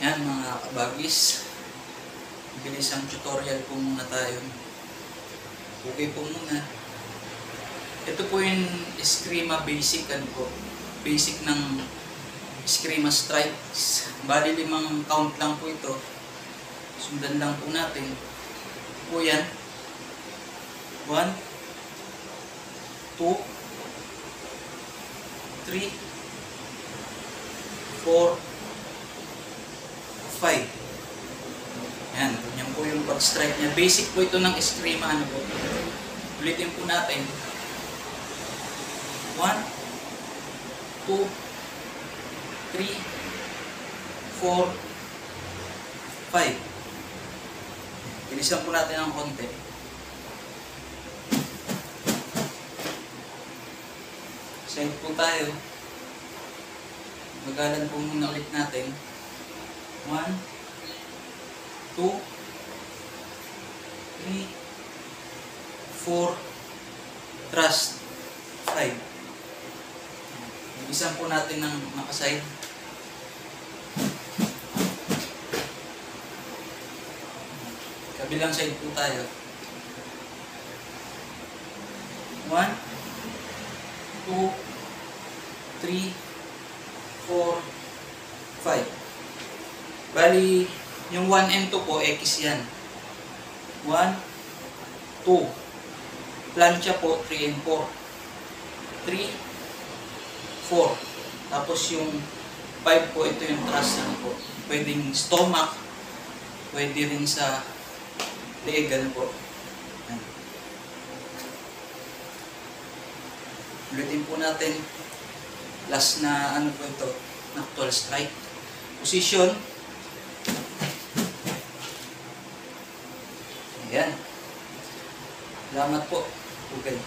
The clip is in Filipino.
Yan mga kabagis, bilis ang tutorial po muna tayo. Okay po muna. Ito po yung Eskrima basic, basic ng Eskrima strikes. Bali 5 count lang po ito. Sundan lang po natin. Po yan. 1, 2, 3, 4, 5. Yan, yan po yung pag-strike niya. Basic po ito ng Eskrima. Ulitin po natin. 1, 2, 3, 4, 5. Bilisan po natin ng konti. Side po tayo. Magalan po muna ulit natin. 1, 2, 3, 4, thrust, 5. Bilisan po natin ng nakaside. Kabilang side po tayo. 1, 2, 3, 4, 5. Bali, yung 1 and 2 po, X yan. 1, 2. Plancha po, 3 and 4. 3, 4. Tapos yung 5 po, ito yung thrust po. Pwedeng stomach, pwede rin sa legal po. Yan. Ulitin po natin. Last na po ito, na actual strike. Position. Ayan. Salamat po. Okay.